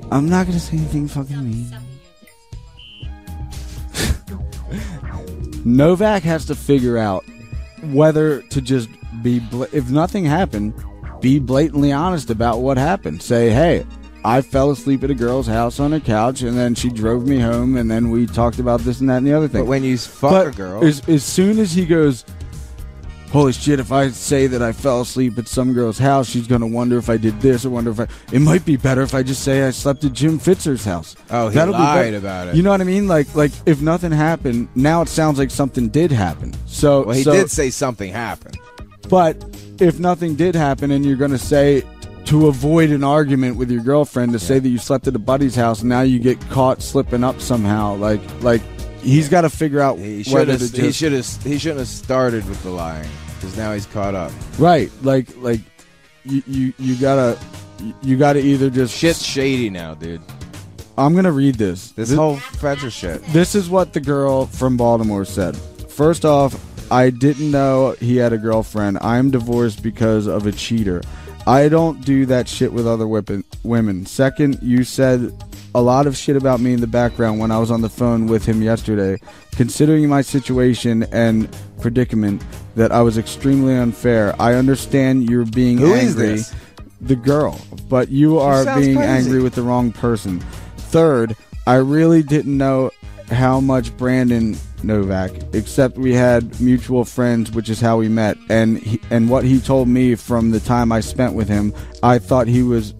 I'm not gonna say anything fucking mean. Novak has to figure out whether to just be, if nothing happened, be blatantly honest about what happened. Say, hey, I fell asleep at a girl's house on her couch, and then she drove me home, and then we talked about this and that and the other thing. But when you fuck a girl, as soon as he goes, holy shit, if I say that I fell asleep at some girl's house, she's going to wonder if I did this or wonder if it might be better if I just say I slept at Jim Fitzer's house. Oh, he lied about it. You know what I mean? Like if nothing happened, now it sounds like something did happen. Well, he did say something happened. But if nothing did happen and you're going to say, to avoid an argument with your girlfriend, to say that you slept at a buddy's house and now you get caught slipping up somehow, like he's got to figure out whether to he shouldn't have started with the lying, because now he's caught up. Right, like you gotta either just shit's shady now, dude. I'm gonna read this whole Fetzer shit. This is what the girl from Baltimore said. First off, I didn't know he had a girlfriend. I'm divorced because of a cheater. I don't do that shit with other women. Second, you said a lot of shit about me in the background when I was on the phone with him yesterday. Considering my situation and predicament, that I was extremely unfair. I understand you're being angry. Who is this? The girl. But you are being crazy. angry with the wrong person. Third, I really didn't know how much Brandon Novak, except we had mutual friends, which is how we met. And what he told me from the time I spent with him, I thought he was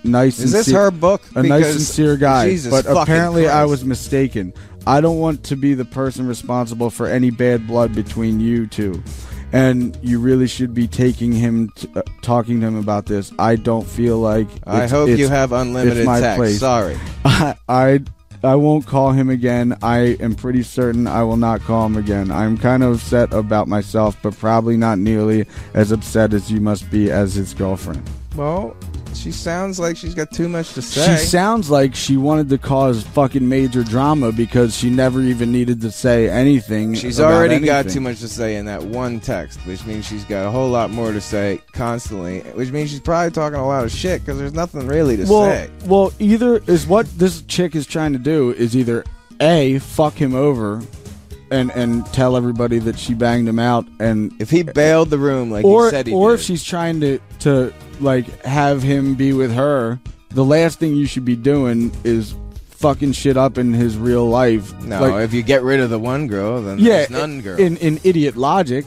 nice. Is this her book? A nice, sincere guy. Jesus but apparently Christ. I was mistaken. I don't want to be the person responsible for any bad blood between you two. And you really should be taking him, talking to him about this. I don't feel like I hope you have unlimited text. Place. Sorry. I won't call him again. I am pretty certain I will not call him again. I'm kind of upset about myself, but probably not nearly as upset as you must be as his girlfriend. Well, she sounds like she's got too much to say. She sounds like she wanted to cause fucking major drama because she never even needed to say anything. She's already got too much to say in that one text, which means she's got a whole lot more to say constantly, which means she's probably talking a lot of shit because there's nothing really to say. Well, either is what this chick is trying to do is either A, fuck him over and tell everybody that she banged him out, and if he bailed the room like he said he or did. If she's trying to like have him be with her, the last thing you should be doing is fucking shit up in his real life. No, like, if you get rid of the one girl, then there's none girl. In idiot logic,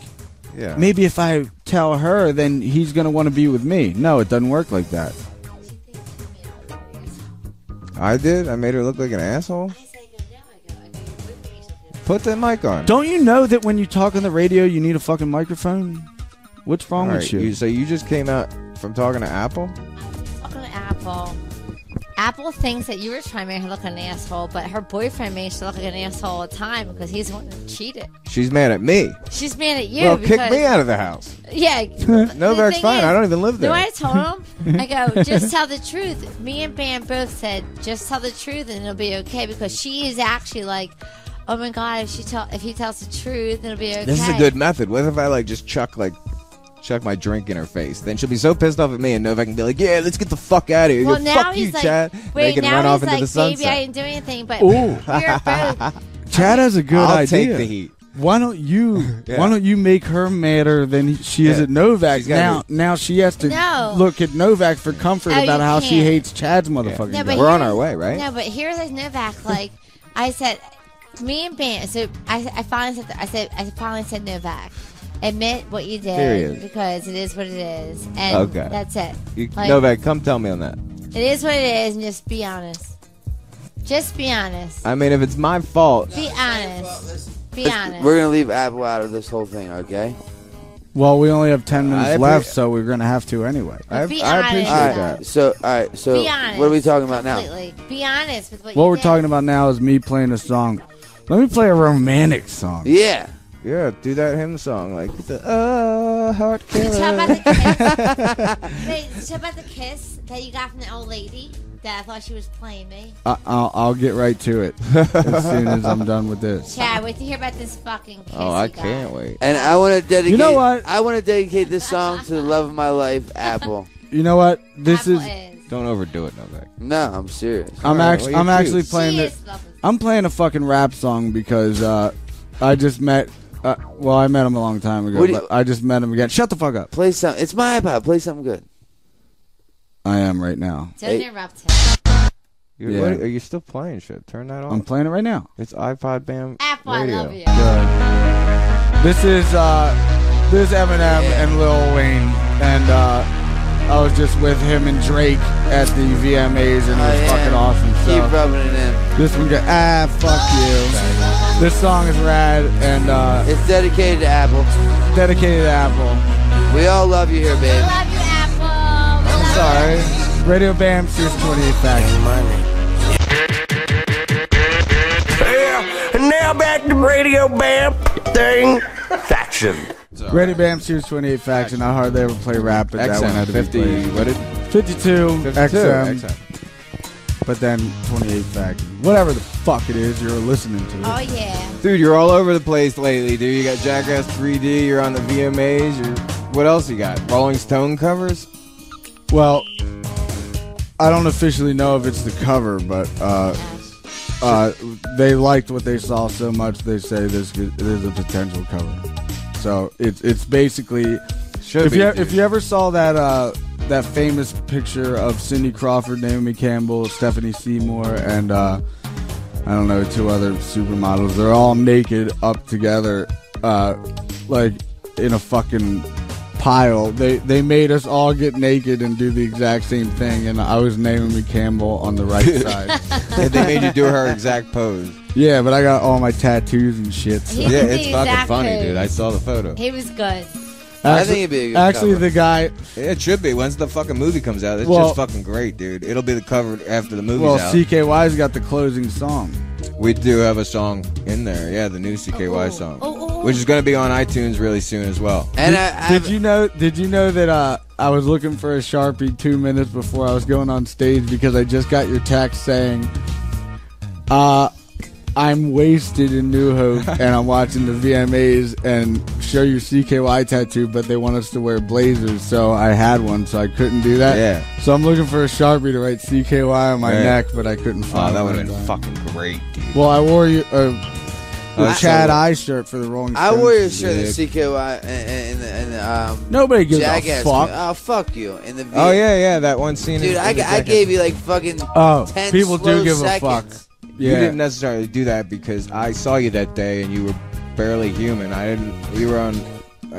yeah. Maybe if I tell her, then he's gonna want to be with me. No, it doesn't work like that. I did? I made her look like an asshole? Put the mic on. Don't you know that when you talk on the radio, you need a fucking microphone? What's wrong with you? So you just came out from talking to Apple? Talking to Apple. Apple thinks that you were trying to make her look like an asshole, but her boyfriend makes her look like an asshole all the time because he's the one that cheated. She's mad at me. She's mad at you. Well, because, kick me out of the house. Yeah. Novak's fine. I don't even live there. You know what I told him? I go, just tell the truth. Me and Bam both said, just tell the truth and it'll be okay, because she is actually like, oh my God, if he tells the truth, it'll be okay. This is a good method. What if I like just chuck my drink in her face? Then she'll be so pissed off at me, and Novak can be like, "Yeah, let's get the fuck out of here." Well, Yo, now fuck he's you, like, Chad. wait, they can now run he's off into like, the sunset. baby, I didn't do anything, but Ooh. we're both. Chad has a good I'll idea. take the heat. Why don't you? Yeah. Why don't you make her madder than she is at Novak? Now she has to look at Novak for comfort about how she hates Chad's motherfucking. No, guy. but We're on our way, right? No, but here's like Novak. Like I said, me and Bam. So I finally said Novak. Admit what you did because it is what it is, and that's it. Novak, come tell me on that. It is what it is, and just be honest. Just be honest. I mean, if it's my fault, be honest. Be honest. We're gonna leave Apple out of this whole thing, okay? Well, we only have 10 minutes left, so we're gonna have to anyway. Be I honest. appreciate that. All right. So, be honest. what are we talking about now? Completely. Be honest with what What you we're did. talking about now is me playing a song. Let me play a romantic song. Yeah. Yeah, do that hymn song like the heart Did you killer. talk about the kiss? Wait, did you talk about the kiss that you got from the old lady that I thought she was playing me? I'll get right to it as soon as I'm done with this. Chad, wait to hear about this fucking kiss. Oh, I can't wait. And I want to dedicate. You know what? I want to dedicate this song to the love of my life, Apple. You know what? This is. Don't overdo it, Novak. No, I'm serious. I'm actually playing She it. is lovely. I'm playing a fucking rap song because I just met. Well, I met him a long time ago, but I just met him again. Shut the fuck up. Play some. It's my iPod. Play something good. I am right now. Don't interrupt him. Yeah. Are you still playing shit? Turn that on. I'm playing it right now. It's iPod Bam Apple, Radio. I love you. Good. This is Eminem and Lil Wayne, and I was just with him and Drake at the VMAs, and it was fucking awesome. So Keep rubbing it in. this one fuck you. This song is rad, and It's dedicated to Apple. dedicated to Apple. We all love you here, babe. Love you, Apple. I'm sorry. Radio Bam, Sirius 28 Faction. Yeah, and now back to Radio Bam thing. Faction. Radio Bam, Sirius 28 Faction. I hardly ever play rap, but that one had to be 50, played. what did 52, 52 XM, but then 28 Faction. Whatever the fuck it is you're listening to. Oh, yeah. Dude, you're all over the place lately, dude. You got Jackass 3D, you're on the VMAs, what else you got? Rolling Stone covers? Well, I don't officially know if it's the cover, but they liked what they saw so much they say there's a potential cover. So it's basically if you ever saw that famous picture of Cindy Crawford, Naomi Campbell, Stephanie Seymour, and I don't know, 2 other supermodels. They're all naked up together, like in a fucking pile. They made us all get naked and do the exact same thing, and I was Naomi Campbell on the right side. And they made you do her exact pose. Yeah, but I got all my tattoos and shit. So. He did It's the fucking exact funny, pose. dude. I saw the photo. He was good. I think it'd be a good Actually, cover. the guy. It should be. Once the fucking movie comes out, it's Well- just fucking great, dude. It'll be the cover after the movie's Well, out. CKY's got the closing song. We do have a song in there, yeah, the new CKY song, which is going to be on iTunes really soon as well. And Did you know that I was looking for a Sharpie 2 minutes before I was going on stage because I just got your text saying, I'm wasted in New Hope and I'm watching the VMAs and show your CKY tattoo, but they want us to wear blazers, so I had one, so I couldn't do that. Yeah. So I'm looking for a Sharpie to write CKY on my neck, but I couldn't Oh, find that one. would have been fucking great, dude. Well, I wore you the Chad so- I shirt for the Rolling I Stones. wore your shirt, the CKY, and Nobody gives a Jackass. fuck. Oh, fuck you. In the Oh, yeah, that one scene. Dude, in I the Jackass. gave you like fucking 10 people slow do give seconds. a fuck. You Yeah. didn't necessarily do that because I saw you that day and you were barely human. I didn't. You were on.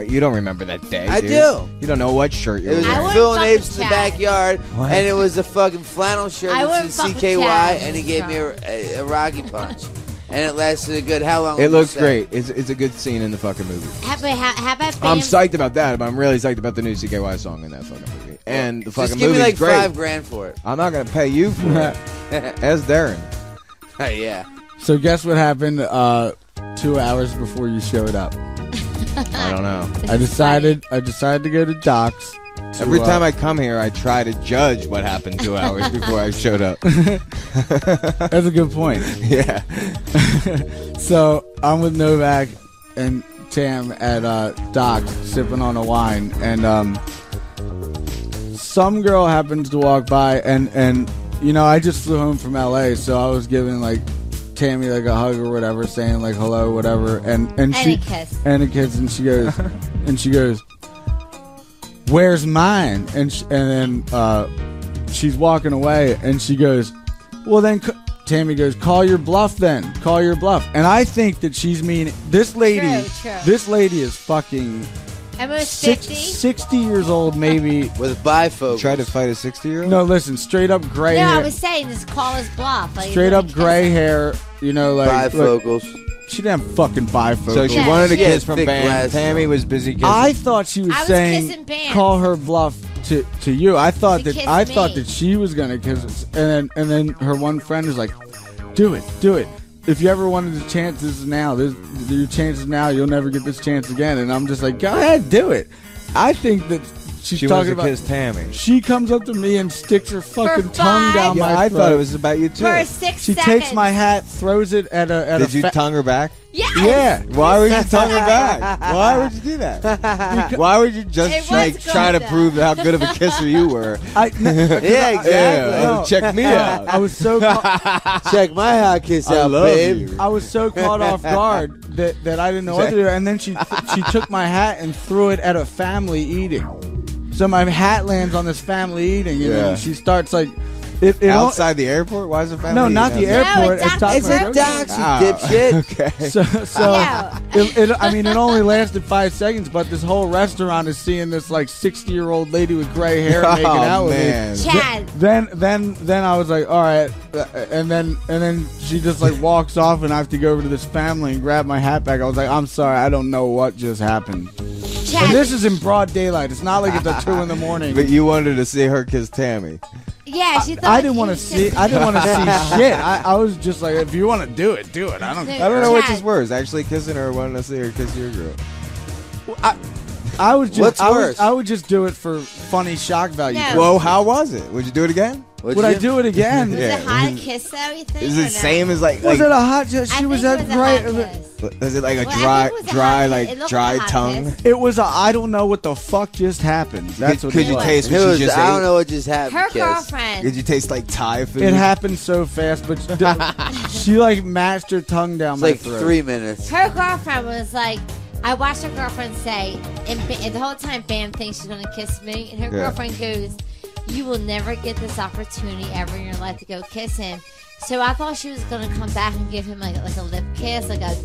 You don't remember that day. I dude. do. You don't know what shirt you It were was wearing. a Phil and fuck Apes with in the Chad. backyard, What? and it was a fucking flannel shirt I that wouldn't said fuck with CKY, Chad. and he gave me a Rocky punch. And it lasted a good how long? It was looks set? great. It's a good scene in the fucking movie. How about I'm Bam? psyched about that, but I'm really psyched about the new CKY song in that fucking movie. and the fucking Just give me movie's like great. $5,000 for it. I'm not gonna pay you for it. As Darren. Yeah. So guess what happened 2 hours before you showed up? I don't know. I decided to go to Doc's. Every time I come here, I try to judge what happened 2 hours before I showed up. That's a good point. Yeah. So I'm with Novak and Tam at Doc's sipping on a wine, and some girl happens to walk by, and you know, I just flew home from LA, so I was giving like Tammy like a hug or whatever, saying like hello, whatever, and she a kiss. And a kiss, and she goes, "Where's mine?" And then she's walking away, and she goes, "Well then." Tammy goes, "Call your bluff then. Call your bluff." And I think that she's meaning this lady. True. This lady is fucking almost 50. 60 years old, maybe. With bifocals. Tried to fight a 60-year-old? No, listen, straight up gray No, hair. I was saying just call his bluff. Like, Straight up gray hair, you know, like bifocals. She didn't have fucking bifocals. So she wanted a kiss from Bam. Tammy was busy kissing. I thought she was kissing saying Bam. call her bluff to you. I thought To that kiss I me. thought that she was gonna kiss us, and then her one friend was like, "Do it. If you ever wanted the chance, this is now. Your chance is now. You'll never get this chance again." And I'm just like, "Go ahead, do it." I think that she's she talking wants to about kiss Tammy. She comes up to me and sticks her fucking tongue down my I throat. thought it was about you too. For 6 She seconds. takes my hat, throws it at a. Did you tongue her back? Yes. Yeah. Why would you tongue her back? Why would you do that? Why would you It just was like good, try to though. prove how good of a kisser you were? Yeah, exactly. Yeah, check me out. I was so Check my hot kiss I out, love babe. you. I was so caught off guard that I didn't know what to do. And then she took my hat and threw it at a family eating. So my hat lands on this family eating, and then she starts like it Outside the airport? Why is it family? No, not the airport. it's Doc's. It's a Doc's, you dipshit. Okay. So I mean, it only lasted 5 seconds, but this whole restaurant is seeing this like 60-year-old lady with gray hair making out with me. Chad. Then I was like, all right, and then she just like walks off, and I have to go over to this family and grab my hat back. I was like, I'm sorry, I don't know what just happened. Chad. And this is in broad daylight. It's not like it's at 2 a.m. But you wanted to see her kiss Tammy. Yeah, she thought I didn't want to see. I didn't want to see shit. I was just like, if you want to do it, do it. I don't know which Chad. is worse, actually kissing her or wanting to see her kiss your girl. I was just. What's worse? I would just do it for funny shock value. No. Whoa, how was it? Would you do it again? Would I do it again? Was it hot to kiss though, you think? Is or it no? same as like? Was like it a hot? She I was think at it was a great. hot kiss. is it like a Well, I dry, think it was a dry, hot like kiss. It looked dry like a hot tongue? kiss. It was a. I don't know what the fuck just happened. That's what. Could it you was. taste It what she was, just I don't ate? know what just happened. Her kiss. girlfriend. Did you taste like Thai food? It happened so fast, but she like mashed her tongue down It's my like throat. 3 minutes. Her girlfriend was like, I watched her girlfriend say, and the whole time Bam thinks she's gonna kiss me, and her girlfriend goes, "You will never get this opportunity ever in your life to go kiss him." So I thought she was gonna come back and give him like a lip kiss, like a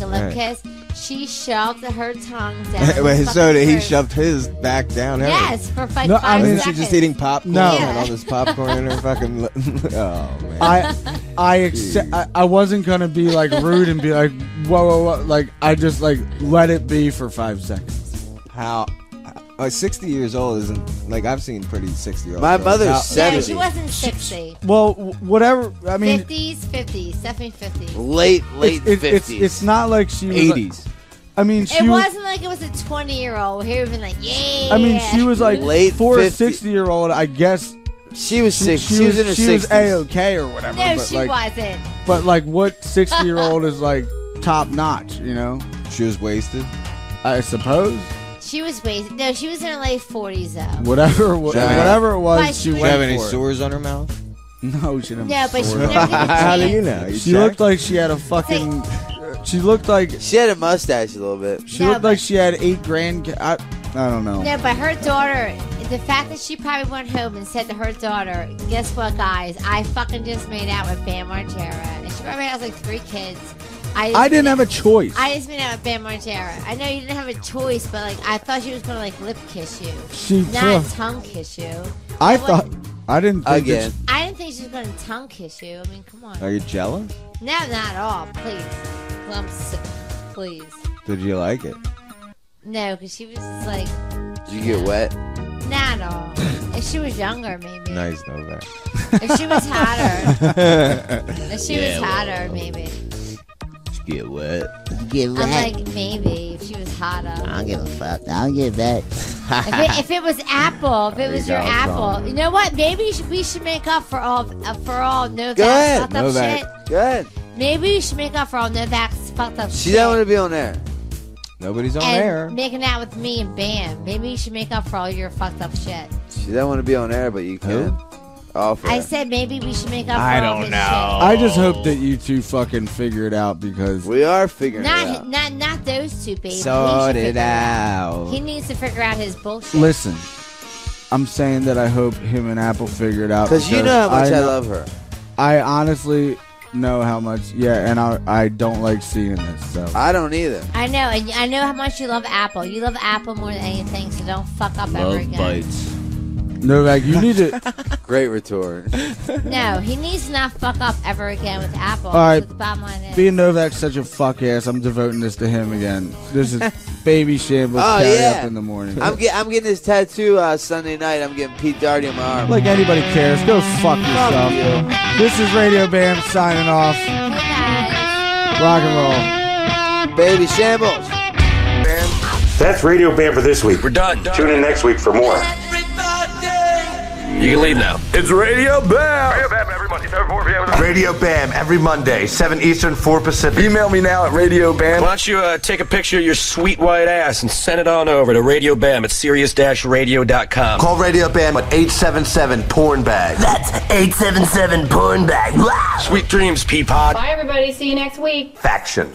lip kiss. She shoved her tongue down. Wait, his so fucking he throat. shoved his back down her? Yes, for like No, 5 I mean, She seconds. just eating popcorn No. and all this popcorn in her fucking. Oh man. I wasn't gonna be like rude and be like whoa. Like I just like let it be for 5 seconds. How? 60 years old isn't like I've seen pretty 60-year-olds. My mother's No, 70. she wasn't 60. Well, whatever. I mean, 50s, definitely 50s. Late 50s. It's not like she was 80s. I mean, she It was. wasn't like it was a 20-year-old who would have been like, yeah. I mean, she was like Late for 50s. a 60-year-old. I guess She was sick. She was in her She was 60s. A-okay or whatever. No, but she like, wasn't. But like, what 60-year-old is like top notch? You know, She was wasted. I suppose. She was wasted. No, she was in her late 40s, though. Whatever it But was, she she went Did you have any for it. sores on her mouth? No, she didn't. No, but she sore. never did the How do you chance. know? You She checked? looked like she had a fucking. She looked like She had a mustache a little bit. she No, looked like she had 8 grand. I don't know. No, but her daughter, the fact that she probably went home and said to her daughter, guess what, guys? I fucking just made out with Bam Margera. And she probably has like 3 kids. I didn't have a choice. I just made out with Bam Margera. I know you didn't have a choice, but like I thought she was gonna like lip kiss you, She not thought- tongue kiss you. I Like, thought I didn't think Again. I didn't think she was gonna tongue kiss you. I mean, come on. Are you jealous? No, not at all. Please, please. Did you like it? No, because she was just like, Did you get wet? no, Not at all. If she was younger, maybe. Nice, Novak. If she was hotter. If she was hotter, maybe. Get wet. Get wet. I'm like, maybe if she was hotter. I don't give a fuck. I don't get wet. If it was Apple, if it was your Apple, you know what? Maybe we should make up for all Novak's fucked up shit. Good. Maybe we should make up for all Novak's fucked up shit. She don't want to be on air. Nobody's on and air. Making out with me and Bam. Maybe you should make up for all your fucked up shit. She don't want to be on air, but you can. I said maybe we should make up for I all don't his know. shit. I just hope that you two fucking figure it out because we are figuring it out. Not those two, baby. Sort it out. He needs to figure out his bullshit. Listen, I'm saying that I hope him and Apple figure it out because you know how much I love her. I honestly know how much. Yeah, and I don't like seeing this. So I don't either. I know, and I know how much you love Apple. You love Apple more than anything, so don't fuck up ever again. Bites. Novak, you need to. Great retort. No, he needs to not fuck up ever again with Apple. All right, The bottom line is. being Novak's such a fuck ass, I'm devoting this to him again. This is baby shambles Oh, carry yeah. up in the morning. I'm getting this tattoo Sunday night. I'm getting Pete Doherty on my arm. Like anybody cares, go fuck yourself. This is Radio Bam signing off. Rock and roll. Baby shambles. That's Radio Bam for this week. We're done. Tune in next week for more. You can leave now. It's Radio Bam. Radio Bam every Monday, 7, 4 p.m. Radio Bam every Monday, 7 Eastern, 4 Pacific. Email me now at Radio Bam. Why don't you take a picture of your sweet white ass and send it on over to Radio Bam at Sirius-Radio.com. Call Radio Bam at 877-PORN-BAG. That's 877-PORN-BAG. Sweet dreams, Peapod. Bye, everybody. See you next week. Faction.